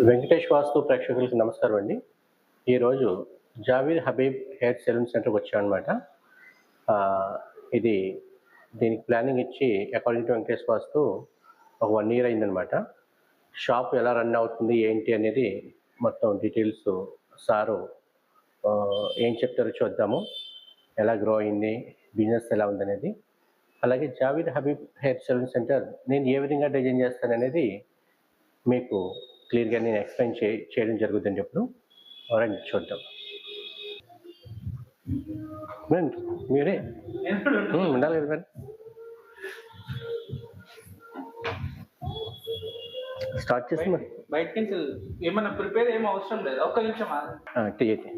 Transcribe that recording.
వెంకటేష్ వాస్తు ప్రేక్షకులకి నమస్కారం అండి. ఈరోజు జావీద్ హబీబ్ హెయిర్ సెలూన్ సెంటర్కి వచ్చామన్నమాట. ఇది దీనికి ప్లానింగ్ ఇచ్చి అకార్డింగ్ టు వెంకటేష్ వాస్తు ఒక 1 ఇయర్ అయిందనమాట. షాప్ ఎలా రన్ అవుతుంది ఏంటి అనేది మొత్తం డీటెయిల్స్ సారు ఏం చెప్తారో చూద్దాము. ఎలా గ్రో అయింది, బిజినెస్ ఎలా ఉందనేది. అలాగే Javed Habib hair salon centre నేను ఏ విధంగా డిజైన్ చేస్తాననేది మీకు క్లియర్గా నేను ఎక్స్ప్లెయిన్ చేయడం జరుగుతుంది. ఇప్పుడు రండి చూద్దాం. మీరే ఉండాలి కదా మరి. స్టార్ట్ చేసి మరి బయటకి ఏమన్నా ప్రిపేర్ ఏం అవసరం లేదు. ఒక్క నిమిషం టీ అయితే